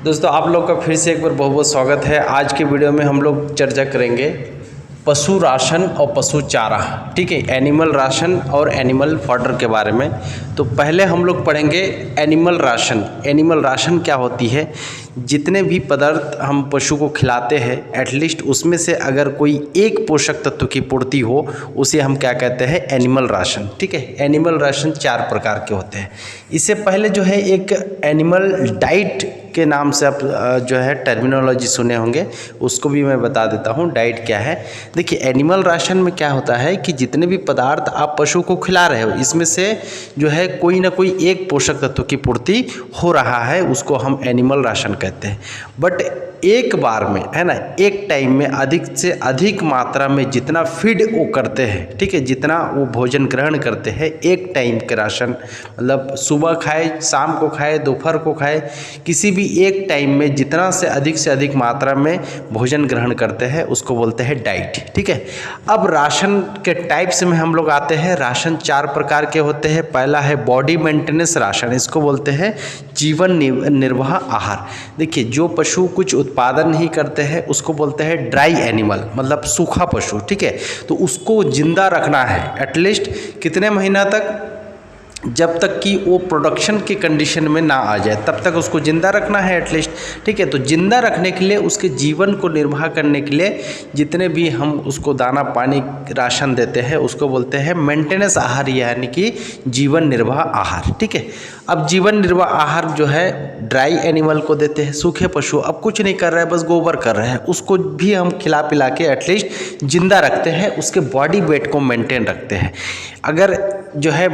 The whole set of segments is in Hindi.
दोस्तों आप लोग का फिर से एक बार बहुत बहुत स्वागत है। आज के वीडियो में हम लोग चर्चा करेंगे पशु राशन और पशु चारा, ठीक है, एनिमल राशन और एनिमल फॉडर के बारे में। तो पहले हम लोग पढ़ेंगे एनिमल राशन। एनिमल राशन क्या होती है? जितने भी पदार्थ हम पशु को खिलाते हैं एटलीस्ट उसमें से अगर कोई एक पोषक तत्व की पूर्ति हो उसे हम क्या कहते हैं? एनिमल राशन, ठीक है। एनिमल राशन 4 प्रकार के होते हैं। इससे पहले जो है एक एनिमल डाइट के नाम से आप जो है टर्मिनोलॉजी सुने होंगे, उसको भी मैं बता देता हूँ डाइट क्या है। देखिए एनिमल राशन में क्या होता है कि जितने भी पदार्थ आप पशु को खिला रहे हो इसमें से जो है कोई ना कोई एक पोषक तत्व की पूर्ति हो रहा है, उसको हम एनिमल राशन कहते हैं। बट एक बार में है ना, एक टाइम में अधिक से अधिक मात्रा में जितना फीड वो करते हैं, ठीक है, जितना वो भोजन ग्रहण करते हैं एक टाइम के राशन, मतलब सुबह खाए, शाम को खाए, दोपहर को खाए, किसी भी एक टाइम में जितना से अधिक मात्रा में भोजन ग्रहण करते हैं उसको बोलते हैं डाइट, ठीक है। अब राशन के टाइप्स में हम लोग आते हैं। राशन 4 प्रकार के होते हैं। पहला है बॉडी मेंटेनेंस राशन, इसको बोलते हैं जीवन निर्वाह आहार। देखिए जो पशु कुछ उत्पादन नहीं करते हैं उसको बोलते हैं ड्राई एनिमल, मतलब सूखा पशु, ठीक है। तो उसको जिंदा रखना है एटलीस्ट कितने महीना तक? जब तक कि वो प्रोडक्शन के कंडीशन में ना आ जाए तब तक उसको ज़िंदा रखना है एटलीस्ट, ठीक है। तो ज़िंदा रखने के लिए उसके जीवन को निर्वाह करने के लिए जितने भी हम उसको दाना पानी राशन देते हैं उसको बोलते हैं मेंटेनेंस आहार, यानी कि जीवन निर्वाह आहार, ठीक है। अब जीवन निर्वाह आहार जो है ड्राई एनिमल को देते हैं। सूखे पशु अब कुछ नहीं कर रहा है, बस गोबर कर रहे हैं, उसको भी हम खिला पिला के एटलीस्ट ज़िंदा रखते हैं, उसके बॉडी वेट को मेंटेन रखते हैं। अगर जो है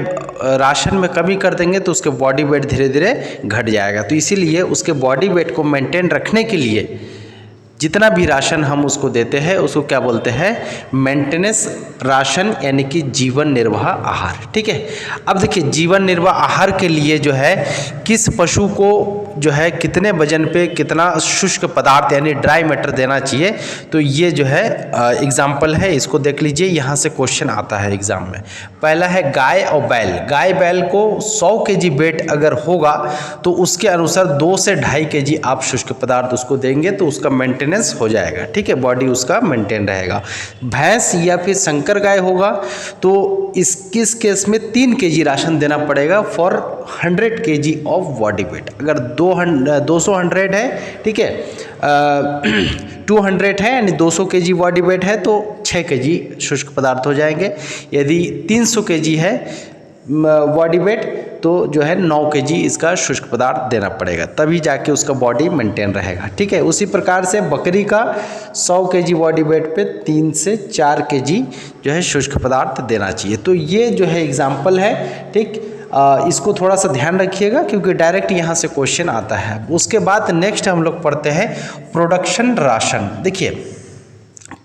राशन में कमी कर देंगे तो उसके बॉडी वेट धीरे धीरे घट जाएगा। तो इसीलिए उसके बॉडी वेट को मेंटेन रखने के लिए जितना भी राशन हम उसको देते हैं उसको क्या बोलते हैं? मेंटेनेंस राशन, यानी कि जीवन निर्वाह आहार, ठीक है। अब देखिए जीवन निर्वाह आहार के लिए जो है किस पशु को जो है कितने वजन पे कितना शुष्क पदार्थ यानी ड्राई मैटर देना चाहिए, तो ये जो है एग्जाम्पल है, इसको देख लीजिए, यहाँ से क्वेश्चन आता है एग्जाम में। पहला है गाय और बैल। गाय बैल को 100 kg वेट अगर होगा तो उसके अनुसार 2 से 2.5 kg आप शुष्क पदार्थ उसको देंगे तो उसका मेंटेनेंस हो जाएगा, ठीक है, बॉडी उसका मेंटेन रहेगा। भैंस या फिर संकर गाय होगा तो इस केस में 3 kg राशन देना पड़ेगा for 100 kg of body weight. अगर 200 है, ठीक है, 200 है यानी 200 kg बॉडी वेट है तो 6 kg शुष्क पदार्थ हो जाएंगे। यदि 300 kg है बॉडी वेट तो जो है 9 kg इसका शुष्क पदार्थ देना पड़ेगा, तभी जाके उसका बॉडी मेंटेन रहेगा, ठीक है। उसी प्रकार से बकरी का 100 kg बॉडी वेट पे 3 से 4 kg जो है शुष्क पदार्थ देना चाहिए। तो ये जो है एग्जाम्पल है, ठीक। इसको थोड़ा सा ध्यान रखिएगा क्योंकि डायरेक्ट यहाँ से क्वेश्चन आता है। उसके बाद नेक्स्ट हम लोग पढ़ते हैं प्रोडक्शन राशन। देखिए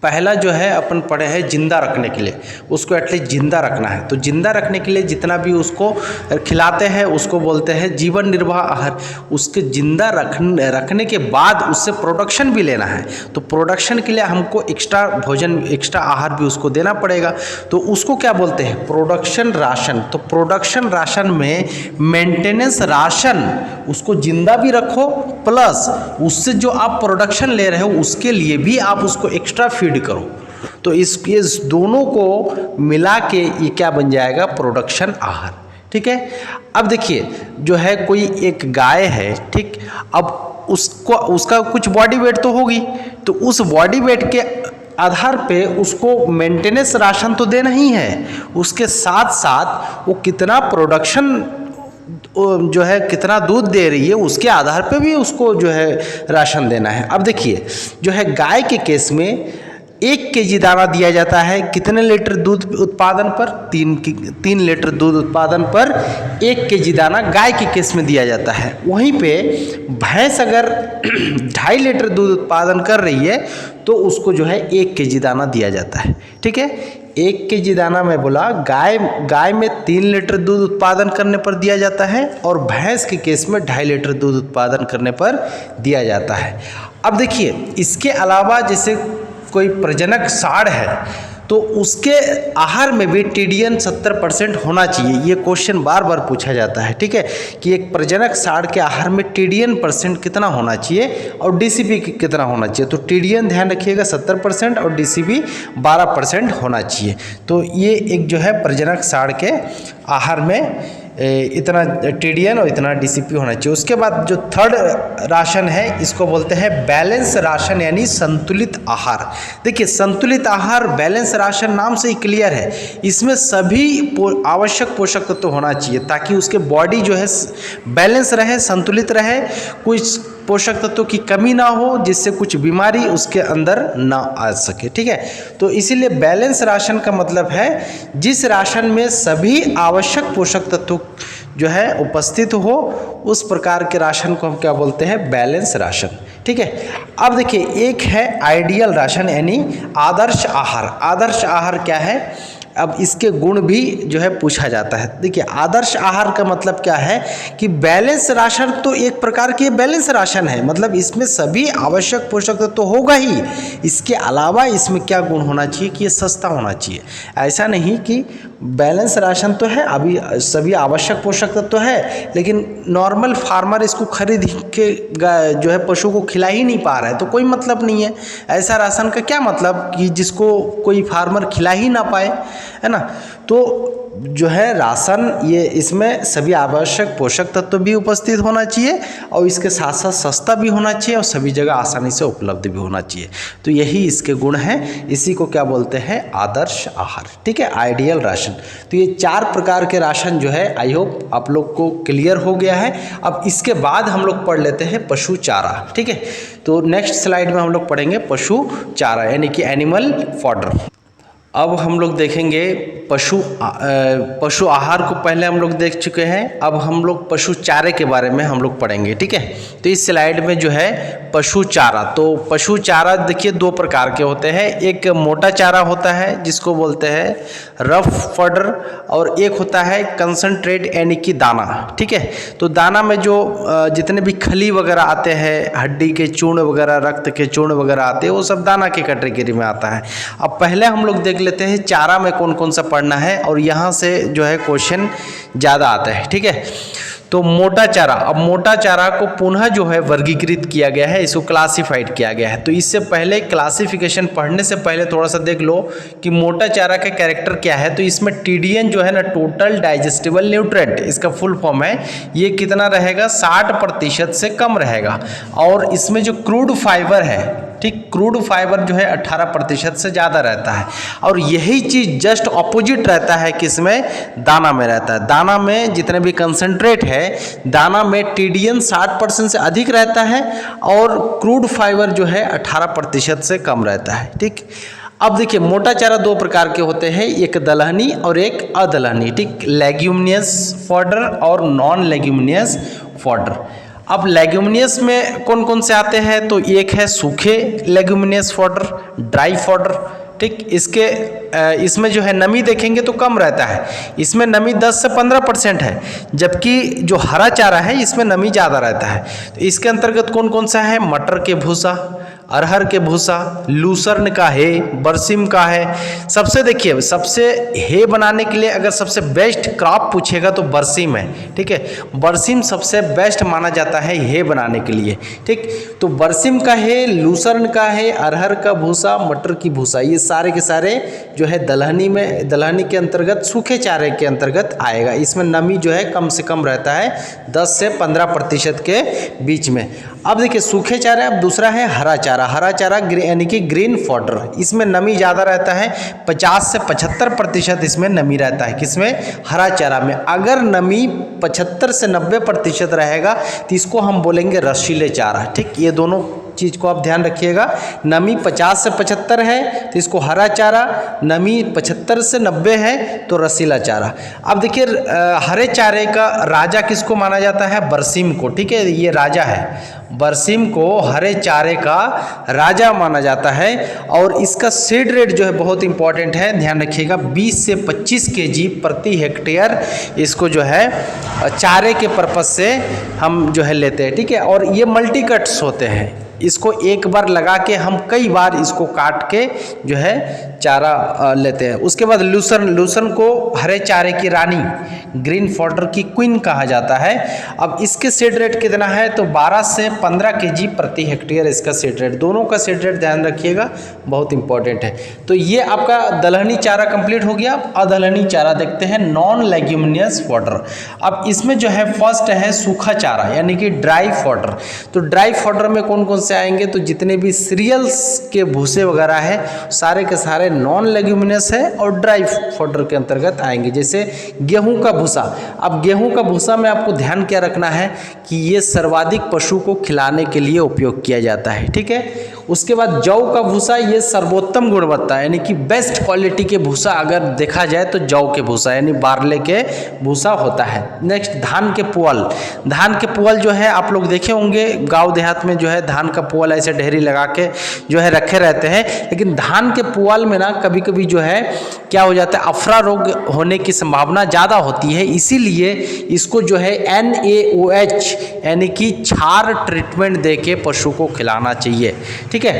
पहला जो है अपन पढ़े हैं जिंदा रखने के लिए, उसको एटलीस्ट जिंदा रखना है। तो जिंदा रखने के लिए जितना भी उसको खिलाते हैं उसको बोलते हैं जीवन निर्वाह आहार। उसके जिंदा रखने के बाद उससे प्रोडक्शन भी लेना है, तो प्रोडक्शन के लिए हमको एक्स्ट्रा भोजन, एक्स्ट्रा आहार भी उसको देना पड़ेगा, तो उसको क्या बोलते हैं? Production ration. तो प्रोडक्शन राशन में मेंटेनेंस राशन, उसको जिंदा भी रखो प्लस उससे जो आप प्रोडक्शन ले रहे हो उसके लिए भी आप उसको एक्स्ट्रा फीड करो, तो इस दोनों को मिला के ये क्या बन जाएगा? प्रोडक्शन आहार, ठीक है। अब देखिए जो है कोई एक गाय है, ठीक, अब उसका कुछ बॉडी वेट तो होगी, तो उस बॉडी वेट के आधार पे उसको मेंटेनेंस राशन तो देना ही है, उसके साथ साथ वो कितना प्रोडक्शन जो है कितना दूध दे रही है उसके आधार पे भी उसको जो है राशन देना है। अब देखिए जो है गाय के केस में 1 kg दाना दिया जाता है, कितने लीटर दूध उत्पादन पर? 3 लीटर दूध उत्पादन पर 1 kg दाना गाय के केस में दिया जाता है। वहीं पे भैंस अगर 2.5 लीटर दूध उत्पादन कर रही है तो उसको जो है 1 kg दाना दिया जाता है, ठीक है। 1 kg दाना मैं बोला गाय में 3 लीटर दूध उत्पादन करने पर दिया जाता है और भैंस के केस में 2.5 लीटर दूध उत्पादन करने पर दिया जाता है। अब देखिए इसके अलावा जैसे कोई प्रजनक साढ़ है तो उसके आहार में भी TDN 70% होना चाहिए। ये क्वेश्चन बार बार पूछा जाता है, ठीक है, कि एक प्रजनक साढ़ के आहार में TDN % कितना होना चाहिए और DCP कितना होना चाहिए। तो TDN ध्यान रखिएगा 70% और DCP 12% होना चाहिए। तो ये एक जो है प्रजनक साढ़ के आहार में इतना TDN और इतना DCP होना चाहिए। उसके बाद जो थर्ड राशन है इसको बोलते हैं बैलेंस राशन यानी संतुलित आहार। देखिए संतुलित आहार बैलेंस राशन नाम से ही क्लियर है, इसमें सभी आवश्यक पोषक तत्व होना चाहिए ताकि उसके बॉडी जो है बैलेंस रहे, संतुलित रहे, कुछ पोषक तत्वों की कमी ना हो जिससे कुछ बीमारी उसके अंदर ना आ सके, ठीक है। तो इसीलिए बैलेंस राशन का मतलब है जिस राशन में सभी आवश्यक पोषक तत्व जो है उपस्थित हो, उस प्रकार के राशन को हम क्या बोलते हैं, बैलेंस राशन, ठीक है। अब देखिए एक है आइडियल राशन यानी आदर्श आहार। आदर्श आहार क्या है, अब इसके गुण भी जो है पूछा जाता है। देखिए आदर्श आहार का मतलब क्या है कि बैलेंस राशन तो एक प्रकार की बैलेंस राशन है, मतलब इसमें सभी आवश्यक पोषक तत्व तो होगा ही, इसके अलावा इसमें क्या गुण होना चाहिए कि ये सस्ता होना चाहिए। ऐसा नहीं कि बैलेंस राशन तो है, अभी सभी आवश्यक पोषक तत्व तो है, लेकिन नॉर्मल फार्मर इसको खरीद के जो है पशु को खिला ही नहीं पा रहा है, तो कोई मतलब नहीं है। ऐसा राशन का क्या मतलब कि जिसको कोई फार्मर खिला ही ना पाए, है ना। तो जो है राशन ये इसमें सभी आवश्यक पोषक तत्व भी उपस्थित होना चाहिए और इसके साथ साथ सस्ता भी होना चाहिए और सभी जगह आसानी से उपलब्ध भी होना चाहिए। तो यही इसके गुण हैं, इसी को क्या बोलते हैं, आदर्श आहार, ठीक है, आइडियल राशन। तो ये 4 प्रकार के राशन जो है आई होप आप लोग को क्लियर हो गया है। अब इसके बाद हम लोग पढ़ लेते हैं पशु चारा, ठीक है। तो नेक्स्ट स्लाइड में हम लोग पढ़ेंगे पशु चारा यानी कि एनिमल फॉडर। अब हम लोग देखेंगे पशु आहार को पहले हम लोग देख चुके हैं, अब हम लोग पशु चारे के बारे में हम लोग पढ़ेंगे, ठीक है। तो इस स्लाइड में जो है पशु चारा, तो पशु चारा देखिए 2 प्रकार के होते हैं। एक मोटा चारा होता है जिसको बोलते हैं रफ फॉडर और एक होता है कंसंट्रेट यानी कि दाना, ठीक है। तो दाना में जो जितने भी खली वगैरह आते हैं, हड्डी के चूर्ण वगैरह, रक्त के चूर्ण वगैरह आते हैं, वो सब दाना की कैटेगरी में आता है। अब पहले हम लोग देख लेते हैं चारा में कौन कौन सा पढ़ना है और यहाँ से जो है क्वेश्चन ज़्यादा आता है, ठीक है। तो मोटा चारा, अब मोटा चारा को पुनः जो है वर्गीकृत किया गया है, इसको क्लासिफाइड किया गया है। तो इससे पहले क्लासिफिकेशन पढ़ने से पहले थोड़ा सा देख लो कि मोटा चारा का कैरेक्टर क्या है। तो इसमें TDN जो है ना, टोटल डाइजेस्टिबल न्यूट्रिएंट, इसका फुल फॉर्म है, ये कितना रहेगा, 60% से कम रहेगा। और इसमें जो क्रूड फाइबर है, ठीक, क्रूड फाइबर जो है 18% से ज़्यादा रहता है। और यही चीज़ जस्ट ऑपोजिट रहता है किसमें, दाना में रहता है। दाना में जितने भी कंसंट्रेट है, दाना में TDN 60% से अधिक रहता है और क्रूड फाइबर जो है 18% से कम रहता है, ठीक। अब देखिए मोटा चारा 2 प्रकार के होते हैं, एक दलहनी और एक अदलहनी, ठीक, लेग्यूमिनियस फॉडर और नॉन लेग्यूमिनियस फॉडर। अब लेग्यूमिनियस में कौन कौन से आते हैं, तो एक है सूखे लेग्यूमिनियस फॉडर, ड्राई फॉडर, ठीक। इसमें जो है नमी देखेंगे तो कम रहता है, इसमें नमी 10 से 15% है, जबकि जो हरा चारा है इसमें नमी ज़्यादा रहता है। तो इसके अंतर्गत कौन कौन सा है, मटर के भूसा, अरहर के भूसा, लूसर्न का है, बरसिम का है। सबसे देखिए सबसे हे बनाने के लिए अगर सबसे बेस्ट क्रॉप पूछेगा तो बरसिम है, ठीक है। बरसिम सबसे बेस्ट माना जाता है हे बनाने के लिए, ठीक। तो बरसिम का है, लूसर्न का है, अरहर का भूसा, मटर की भूसा, ये सारे के सारे जो है दलहनी के अंतर्गत, सूखे चारे के अंतर्गत आएगा। इसमें नमी जो है कम से कम रहता है 10 से 15% के बीच में। अब देखिए सूखे चारे, अब दूसरा है हरा चारा। हरा चारा यानी कि ग्रीन फॉडर, इसमें नमी ज़्यादा रहता है, 50 से 75% इसमें नमी रहता है, किसमें, हरा चारा में। अगर नमी 75 से 90% रहेगा तो इसको हम बोलेंगे रसीले चारा, ठीक। ये दोनों चीज़ को आप ध्यान रखिएगा। नमी 50 से 75 है तो इसको हरा चारा, नमी 75 से 90 है तो रसीला चारा। अब देखिए हरे चारे का राजा किसको माना जाता है, बरसिम को, ठीक है, ये राजा है। बरसिम को हरे चारे का राजा माना जाता है और इसका सीड रेट जो है बहुत इंपॉर्टेंट है, ध्यान रखिएगा, 20 से 25 kg प्रति हेक्टेयर इसको जो है चारे के पर्पस से हम जो है लेते हैं, ठीक है। और ये मल्टी कट्स होते हैं, इसको एक बार लगा के हम कई बार इसको काट के जो है चारा लेते हैं। उसके बाद लूसर्न को हरे चारे की रानी, ग्रीन फॉडर की क्वीन कहा जाता है। अब इसके सीड रेट कितना है, तो 12 से 15 केजी प्रति हेक्टेयर इसका सीड रेट, दोनों का सीड रेट ध्यान रखिएगा, बहुत इंपॉर्टेंट है। तो ये आपका दलहनी चारा कंप्लीट हो गया। अदलहनी चारा देखते हैं, नॉन लेग्यूमिनियस फॉडर। अब इसमें जो है फर्स्ट है सूखा चारा यानी कि ड्राई फॉडर। तो ड्राई फॉडर में कौन कौन से आएंगे, तो जितने भी सीरियल्स के भूसे वगैरह है सारे के सारे नॉन लेग्यूमिनियस है और ड्राई फॉडर के अंतर्गत आएंगे। जैसे गेहूं का भूसा। अब गेहूं का भूसा में आपको ध्यान क्या रखना है कि ये सर्वाधिक पशु को खिलाने के लिए उपयोग किया जाता है, ठीक है। उसके बाद जौ का भूसा, ये सर्वोत्तम गुणवत्ता यानी कि बेस्ट क्वालिटी के भूसा अगर देखा जाए तो जौ के भूसा यानी बार्ले के भूसा होता है। नेक्स्ट धान के पुअल। धान के पुअल जो है आप लोग देखे होंगे गांव देहात में जो है धान का पुअल ऐसे ढेरी लगा के जो है रखे रहते हैं, लेकिन धान के पुअल में ना कभी कभी जो है क्या हो जाता है, अफरा रोग होने की संभावना ज़्यादा होती है, इसीलिए इसको जो है NaOH यानी कि क्षार ट्रीटमेंट दे के पशु को खिलाना चाहिए, ठीक है।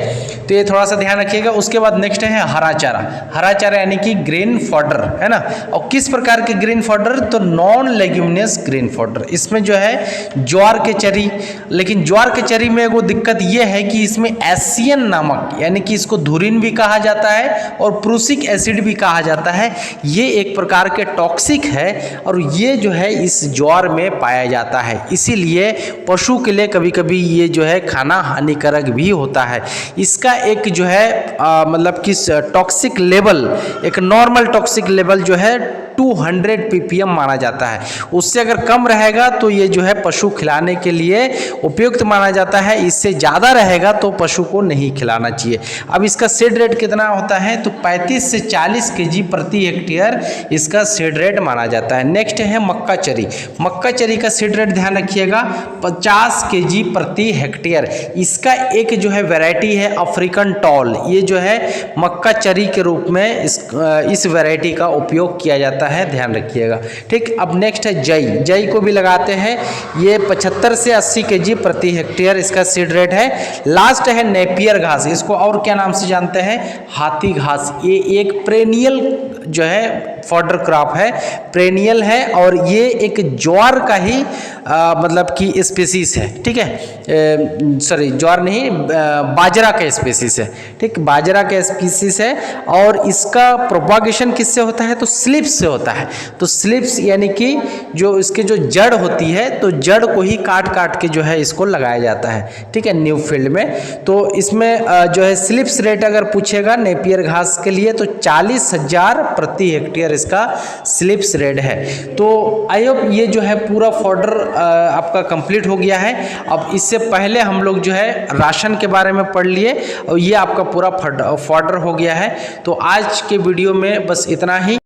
तो ये थोड़ा सा ध्यान रखिएगा। उसके बाद नेक्स्ट है हरा चारा। हरा चारा यानी कि ग्रीन फॉडर, है ना। और किस प्रकार के ग्रीन फॉडर, तो नॉन लेग्यूमिनियस ग्रीन फॉडर। इसमें जो है ज्वार के चरी, लेकिन ज्वार के चरी में वो दिक्कत ये है कि इसमें एसियन नामक यानी कि इसको धुरिन भी कहा जाता है और प्रूसिक एसिड भी कहा जाता है, ये एक प्रकार के टॉक्सिक है और ये जो है इस ज्वार में पाया जाता है, इसीलिए पशु के लिए कभी कभी ये जो है खाना हानिकारक भी होता है। इसका एक जो है मतलब कि टॉक्सिक लेवल, एक नॉर्मल टॉक्सिक लेवल जो है 200 ppm माना जाता है। उससे अगर कम रहेगा तो ये जो है पशु खिलाने के लिए उपयुक्त माना जाता है, इससे ज़्यादा रहेगा तो पशु को नहीं खिलाना चाहिए। अब इसका सीड रेट कितना होता है, तो 35 से 40 केजी प्रति हेक्टेयर इसका सीड रेट माना जाता है। नेक्स्ट है मक्का चरी। मक्का चरी का सीड रेट ध्यान रखिएगा 50 केजी प्रति हेक्टेयर। इसका एक जो है वैरायटी है अफ्रीकन टॉल, ये जो है मक्का चरी के रूप में इस वैरायटी का उपयोग किया जाता है, ध्यान रखिएगा, ठीक। अब नेक्स्ट है जई। जई को भी लगाते हैं, ये 75 से 80 केजी प्रति हेक्टेयर इसका सीड रेट है। लास्ट है नेपियर घास, इसको और क्या नाम से जानते हैं, हाथी घास। ये एक पेरेनियल जो है फॉडर क्रॉप है, पेरेनियल है और ये एक ज्वार का ही मतलब कि स्पीसीज है, ठीक है। सॉरी ज्वार नहीं, बाजरा का स्पीसीज है, ठीक, बाजरा का स्पीसीज है। और इसका प्रोपागेशन किससे होता है, तो स्लिप्स से होता है। तो स्लिप्स यानी कि जो इसके जो जड़ होती है, तो जड़ को ही काट काट के जो है इसको लगाया जाता है, ठीक है, न्यू फील्ड में। तो इसमें जो है स्लिप्स रेट अगर पूछेगा नेपियर घास के लिए तो 40,000 प्रति हेक्टेयर इसका स्लिप्स रेट है। तो आई होप ये जो है पूरा फॉडर आपका कंप्लीट हो गया है। अब इससे पहले हम लोग जो है राशन के बारे में पढ़ लिए और ये आपका पूरा फॉडर हो गया है। तो आज के वीडियो में बस इतना ही।